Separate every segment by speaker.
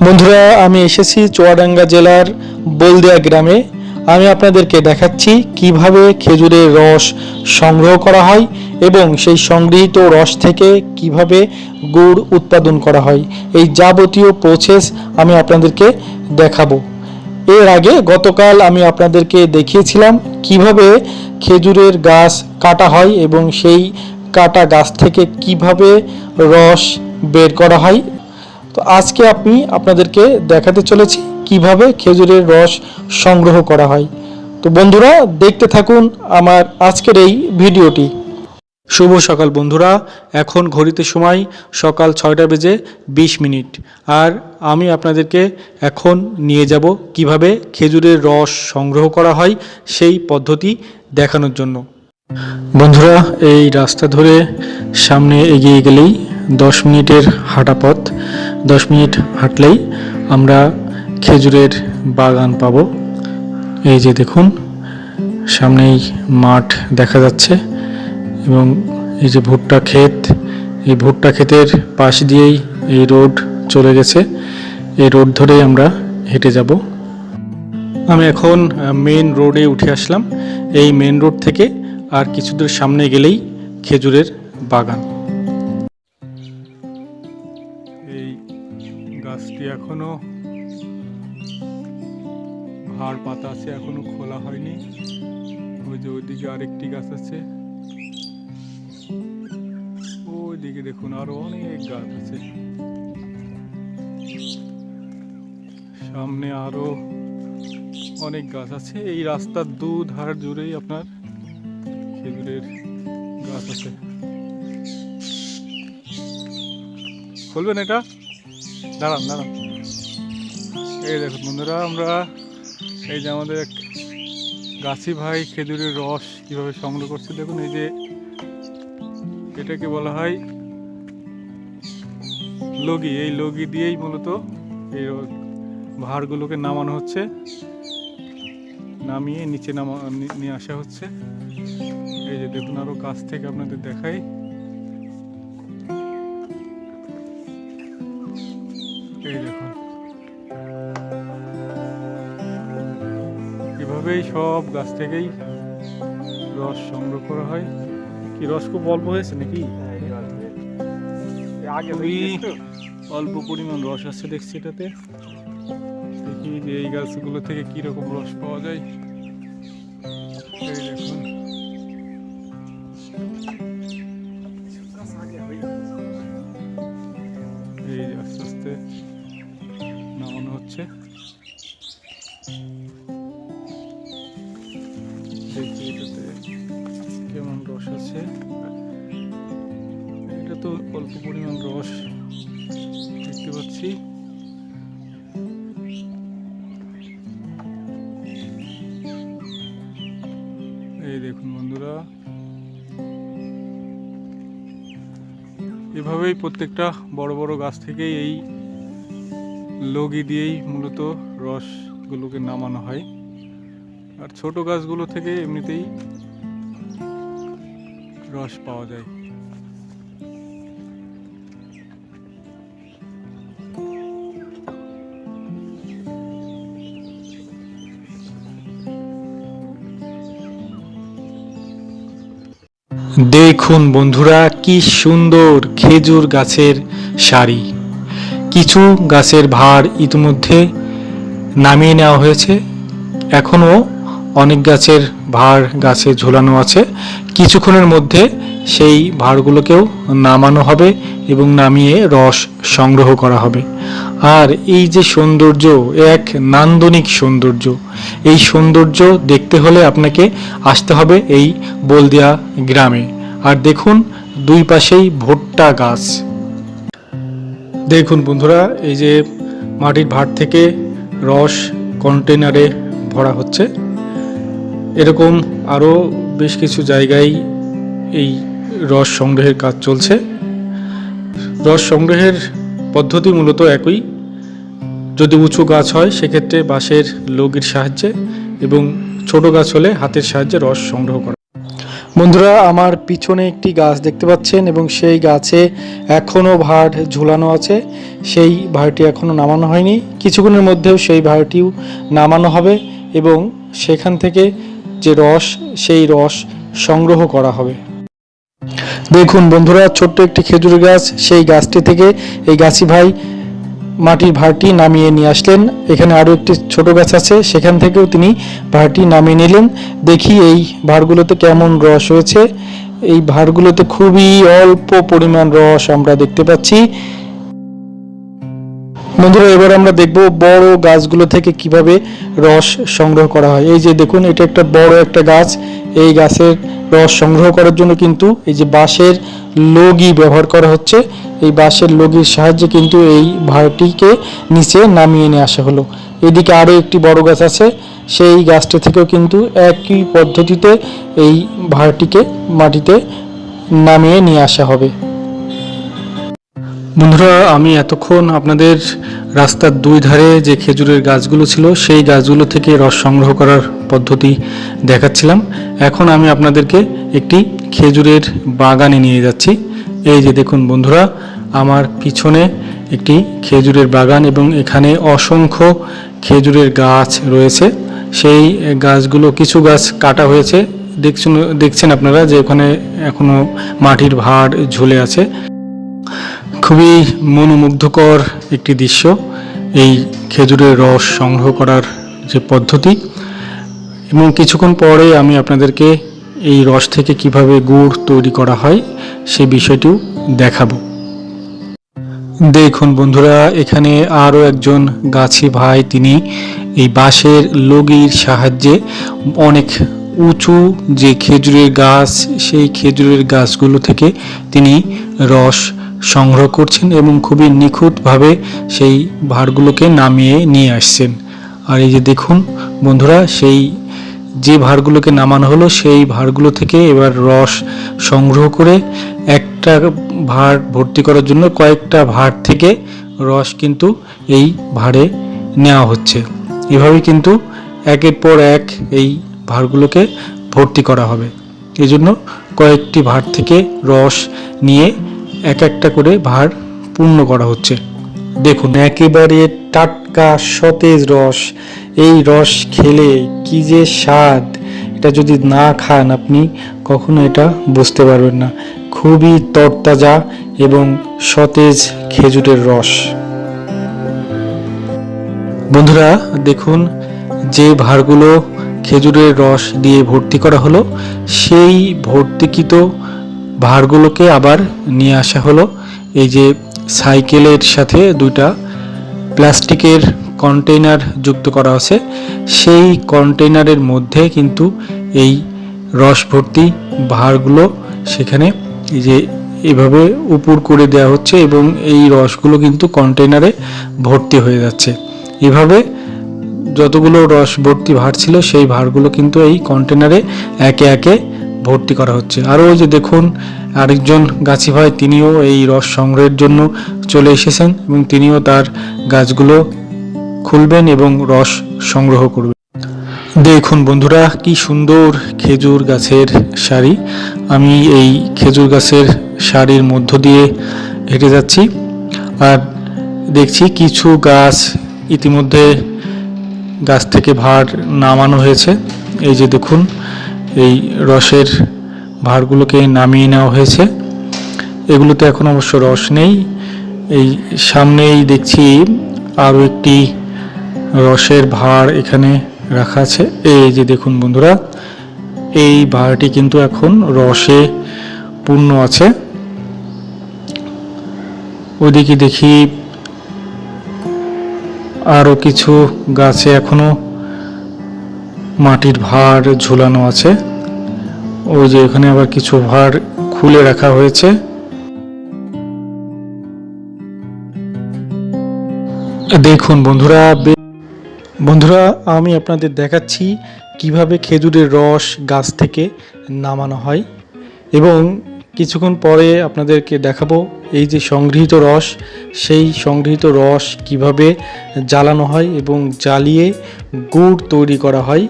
Speaker 1: বন্ধুরা, আমি এসেছি চুয়াডাঙ্গা জেলার বলদিয়া গ্রামে। আমি আপনাদেরকে দেখাচ্ছি কিভাবে খেজুরের রস সংগ্রহ করা হয় এবং সেই সংগৃহীত রস থেকে কিভাবে গুড় উৎপাদন করা হয়। এই যাবতীয় প্রসেস আমি আপনাদেরকে দেখাবো। এর আগে গতকাল আমি আপনাদেরকে দেখিয়েছিলাম কিভাবে খেজুরের গাছ কাটা হয় এবং সেই কাটা গাছ থেকে কিভাবে রস বের করা হয়। তো আজকে আমি আপনাদেরকে দেখাতে চলেছি কিভাবে খেজুরের রস সংগ্রহ করা হয়। তো বন্ধুরা, দেখতে থাকুন আমার আজকের এই ভিডিওটি। শুভ সকাল বন্ধুরা, এখন ঘড়িতে সময় সকাল 6:20 আর আমি আপনাদেরকে এখন নিয়ে যাব কিভাবে খেজুরের রস সংগ্রহ করা হয় সেই পদ্ধতি দেখানোর জন্য। বন্ধুরা, এই রাস্তা ধরে সামনে এগিয়ে গেলেই 10 মিনিটের হাঁটা পথ। 10 মিনিট হাঁটলেই আমরা খেজুরের বাগান পাব। এই যে দেখুন, সামনেই মাঠ দেখা যাচ্ছে এবং এই যে ভুট্টা ক্ষেত, এই ভুট্টা ক্ষেতের পাশ দিয়েই এই রোড চলে গেছে। এই রোড ধরেই আমরা হেঁটে যাব। আমি এখন মেন রোডে উঠে আসলাম। এই মেন রোড থেকে আর কিছু দূর সামনে গেলেই খেজুরের বাগান। এই গাছটি এখনো ভাড় পাতা আছে, এখনো খোলা হয়নি। ওই যে ওইদিকে আরেকটি গাছ আছে, ওইদিকে দেখুন আরো অনেক গাছ আছে। সামনে আরো অনেক গাছ আছে। এই রাস্তার দুধার জুড়েই আপনার খেজুরের গাছ আছে। খুলবেন এটা? দাঁড়ান দাঁড়ান। এই দেখুন বন্ধুরা, আমরা এই যে আমাদের এক গাছি ভাই খেজুরের রস কিভাবে সংগ্রহ করছে দেখুন। এই যে এটাকে বলা হয় লগি। এই লগি দিয়েই মূলত এই ভাঁড়গুলোকে নামানো হচ্ছে, নামিয়ে নিচে নিয়ে আসা হচ্ছে। এই যে দেখুন, আরো কাছ থেকে আপনাদের দেখাই। এই দেখুন, এভাবেই সব গাছ থেকেই রস সংগ্রহ করা হয়। কি রস খুব অল্প হয়েছে নাকি? অল্প পরিমাণ রস আছে দেখছি এটাতে। দেখি যে এই গাছগুলো থেকে কি রকম রস পাওয়া যায়। এই দেখুন, এই আস্তে আস্তে নামানো হচ্ছে। দেখি এটাতে কেমন রস আছে। এটা তো অল্প পরিমাণ রস দেখতে পাচ্ছি। এই দেখুন বন্ধুরা, এভাবেই প্রত্যেকটা বড় বড় গাছ থেকেই এই লগি দিয়েই মূলত রসগুলোকে নামানো হয়। আর ছোট গাছগুলো থেকে এমনিতেই রস পাওয়া যায়। দেখুন বন্ধুরা, কি সুন্দর খেজুর গাছের সারি। কিছু গাছের ভার ইতিমধ্যে নামিয়ে নেওয়া হয়েছে, এখনো অনেক গাছের ভার গাছে ঝোলানো আছে। কিছুক্ষণের মধ্যে সেই ভারগুলোকেও নামানো হবে এবং নামিয়ে রস সংগ্রহ করা হবে। আর এই যে সৌন্দর্য, এক নান্দনিক সৌন্দর্য। এই সৌন্দর্য দেখতে হলে আপনাকে আসতে হবে এই বলদিয়া গ্রামে। আর দেখুন, দুই পাশেই ভুট্টা গাছ। দেখুন বন্ধুরা, এই যে মাটির ভাঁড় থেকে রস কন্টেনারে ভরা হচ্ছে। এরকম আরও বেশ কিছু জায়গায় এই রস সংগ্রহের কাজ চলছে। রস সংগ্রহের পদ্ধতি মূলত একই। যদি উঁচু গাছ হয় সেক্ষেত্রে বাঁশের লগির সাহায্যে এবং ছোট গাছ হলে হাতের সাহায্যে রস সংগ্রহ করা। বন্ধুরা, আমার পিছনে একটি গাছ দেখতে পাচ্ছেন এবং সেই গাছে এখনও ভাড় ঝুলানো আছে। সেই ভাড়টি এখনও নামানো হয়নি, কিছুক্ষণের মধ্যেও সেই ভাড়টিও নামানো হবে এবং সেখান থেকে যে রস, সেই রস সংগ্রহ করা হবে। দেখুন বন্ধুরা, ছোট্ট একটি খেজুর গাছ, সেই গাছটি থেকে এই গাছি ভাই মাটির ভাড়টি নামিয়ে নিয়ে আসলেন। এখানে আরও একটি ছোট গাছ আছে, সেখান থেকেও তিনি ভাড়টি নামিয়ে নিলেন। দেখি এই ভাড়গুলোতে কেমন রস হয়েছে। এই ভাড়গুলোতে খুবই অল্প পরিমাণ রস আমরা দেখতে পাচ্ছি। বন্ধুরা, এবার আমরা দেখব বড় গাছগুলো থেকে কিভাবে রস সংগ্রহ করা হয়। এই যে দেখুন, এটা একটা বড় একটা গাছ। এই গাছের রস সংগ্রহ করার জন্য কিন্তু এই যে বাঁশের লগি ব্যবহার করা হচ্ছে। এই বাঁশের লগির সাহায্যে কিন্তু এই ভাড়টিকে নিচে নামিয়ে নিয়ে আসা হলো। এদিকে আরও একটি বড় গাছ আছে, সেই গাছটি থেকেও কিন্তু একই পদ্ধতিতে এই ভাড়টিকে মাটিতে নামিয়ে নিয়ে আসা হবে। বন্ধুরা, আমি এতক্ষণ আপনাদের রাস্তার দুই ধারে যে খেজুরের গাছগুলো ছিল, সেই গাছগুলো থেকে রস সংগ্রহ করার পদ্ধতি দেখাচ্ছিলাম। এখন আমি আপনাদেরকে একটি খেজুরের বাগানে নিয়ে যাচ্ছি। এই যে দেখুন বন্ধুরা, আমার পিছনে একটি খেজুরের বাগান এবং এখানে অসংখ্য খেজুরের গাছ রয়েছে। সেই গাছগুলো, কিছু গাছ কাটা হয়েছে, দেখছেন আপনারা যে ওখানে এখনো মাটির ভাড় ঝুলে আছে। খুবই মনোমুগ্ধকর একটি দৃশ্য এই খেজুরের রস সংগ্রহ করার যে পদ্ধতি। এবং কিছুক্ষণ পরে আমি আপনাদেরকে এই রস থেকে কিভাবে গুড় তৈরি করা হয় সেই বিষয়টিও দেখাবো। দেখুন বন্ধুরা, এখানে আরও একজন গাছি ভাই, তিনি এই বাঁশের লগির সাহায্যে অনেক উঁচু যে খেজুরের গাছ, সেই খেজুরের গাছগুলো থেকে তিনি রস সংগ্রহ করছেন এবং খুবই নিখুঁতভাবে সেই ভাড়গুলোকে নামিয়ে নিয়ে আসছেন। আর এই যে দেখুন বন্ধুরা, সেই যে ভাড়গুলোকে নামানো হলো, সেই ভাড়গুলো থেকে এবার রস সংগ্রহ করে একটা ভাড় ভর্তি করার জন্য কয়েকটা ভাড় থেকে রস কিন্তু এই ভাড়ে নেওয়া হচ্ছে। এভাবেই কিন্তু একের পর এক এই ভাড়গুলোকে ভর্তি করা হবে। এই জন্য কয়েকটি ভাড় থেকে রস নিয়ে এক একটা করে ভাড় পূর্ণ করা হচ্ছে। দেখুন, একেবারে টাটকা সতেজ রস। এই রস খেলে কি যে স্বাদ, এটা যদি না খান আপনি কখনো এটা বুঝতে পারবেন না। খুবই তরতাজা এবং সতেজ খেজুরের রস। বন্ধুরা দেখুন, যে ভাড়গুলো খেজুরের রস দিয়ে ভর্তি করা হলো, সেই ভর্তিকৃত ভাড়গুলোকে আবার নিয়ে আসা হলো। এই যে সাইকেলের সাথে দুইটা প্লাস্টিকের কন্টেইনার যুক্ত করা আছে, সেই কন্টেইনারের মধ্যে কিন্তু এই রস ভর্তি ভাড়গুলো সেখানে এই যে এভাবে উপর করে দেওয়া হচ্ছে এবং এই রসগুলো কিন্তু কন্টেইনারে ভর্তি হয়ে যাচ্ছে। এভাবে যতগুলো রস ভর্তি ভাড় ছিল, সেই ভাড়গুলো কিন্তু এই কন্টেইনারে একে একে ভর্তি করা হচ্ছে। আর ওই যে দেখুন, আরেকজন গাছি ভাই, তিনিও এই রস সংগ্রহের জন্য চলে এসেছেন এবং তিনিও তার গাছগুলো খুলবেন এবং রস সংগ্রহ করবেন। দেখুন বন্ধুরা, কি সুন্দর খেজুর গাছের সারি। আমি এই খেজুর গাছের সারির মধ্য দিয়ে হেঁটে যাচ্ছি আর দেখছি কিছু গাছ ইতিমধ্যে গাছ থেকে ভাড় নামানো হয়েছে। এই যে দেখুন, এই রসের ভাড়গুলোকে নামিয়ে নেওয়া হয়েছে। এগুলোতে এখন অবশ্য রস নেই। এই সামনেই দেখছি আরও একটি রসের ভাড় এখানে রাখা আছে। এই যে দেখুন বন্ধুরা, এই ভাড়টি কিন্তু এখন রসে পূর্ণ আছে। ওইদিকে দেখি আরও কিছু গাছে এখনো মাটির ভাড় ঝুলানো আছে। ওই যে এখানে আবার কিছু ভাড় খুলে রাখা হয়েছে। দেখুন বন্ধুরা, আমি আপনাদের দেখাচ্ছি কিভাবে খেজুরের রস গাছ থেকে নামানো হয় এবং কিছুক্ষণ পরে আপনাদেরকে দেখাবো এই যে সংগৃহীত রস, সেই সংগৃহীত রস কিভাবে জ্বালানো হয় এবং জ্বালিয়ে গুড় তৈরি করা হয়,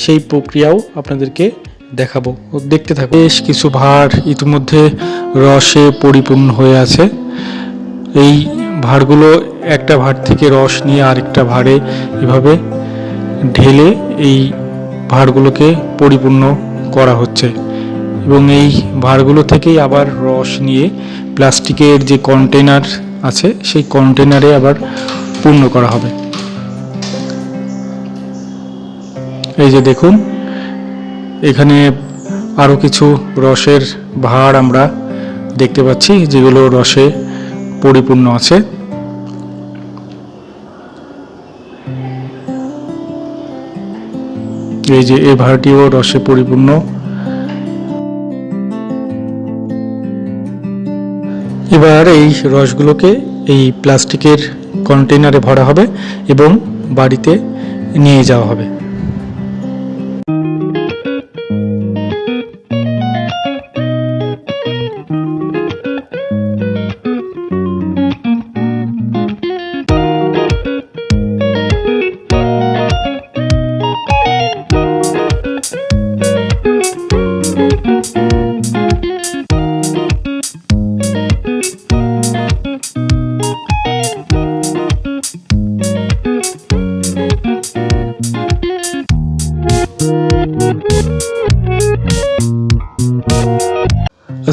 Speaker 1: সেই প্রক্রিয়াও আপনাদেরকে দেখাবো, দেখতে থাকো। বেশ কিছু ভাঁড় ইতিমধ্যে রসে পরিপূর্ণ হয়ে আছে। এই ভাঁড়গুলো একটা ভাঁড় থেকে রস নিয়ে আরেকটা ভাঁড়ে এভাবে ঢেলে এই ভাঁড়গুলোকে পরিপূর্ণ করা হচ্ছে এবং এই ভাঁড়গুলো থেকেই আবার রস নিয়ে প্লাস্টিকের যে কন্টেনার আছে সেই কন্টেনারে আবার পূর্ণ করা হবে। এই যে দেখুন, এখানে আরও কিছু রসের ভাঁড় আমরা দেখতে পাচ্ছি যেগুলো রসে পরিপূর্ণ আছে। এই যে এই ভাঁড়টিও রসে পরিপূর্ণ। এবার এই রসগুলোকে এই প্লাস্টিকের কন্টেনারে ভরা হবে এবং বাড়িতে নিয়ে যাওয়া হবে।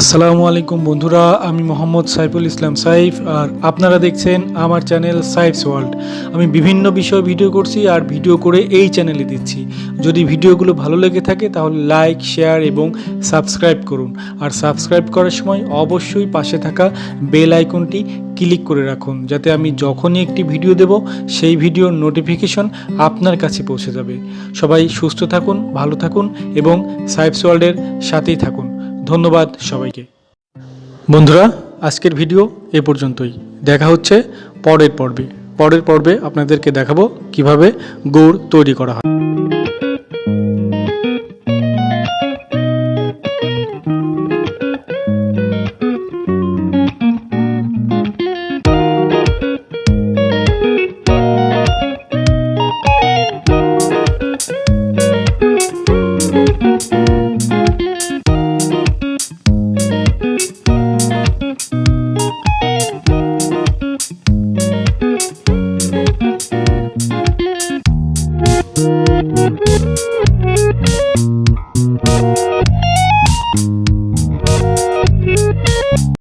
Speaker 1: আসসালামু আলাইকুম বন্ধুরা, আমি মোহাম্মদ সাইফুল ইসলাম সাইফ, আর আপনারা দেখছেন আমার চ্যানেল সাইফস ওয়ার্ল্ড। আমি বিভিন্ন বিষয়ে ভিডিও করছি আর ভিডিও করে এই চ্যানেলে দিচ্ছি। যদি ভিডিওগুলো ভালো লেগে থাকে তাহলে লাইক, শেয়ার এবং সাবস্ক্রাইব করুন। আর সাবস্ক্রাইব করার সময় অবশ্যই পাশে থাকা বেল আইকনটি ক্লিক করে রাখুন, যাতে আমি যখনই একটি ভিডিও দেব সেই ভিডিওর নোটিফিকেশন আপনার কাছে পৌঁছে যাবে। সবাই সুস্থ থাকুন, ভালো থাকুন এবং সাইফস ওয়ার্ল্ডের সাথেই থাকুন। ধন্যবাদ সবাইকে। বন্ধুরা, আজকের ভিডিও এ পর্যন্তই। দেখা হচ্ছে পরের পর্বে আপনাদেরকে দেখাবো কিভাবে গুড় তৈরি করা হয়।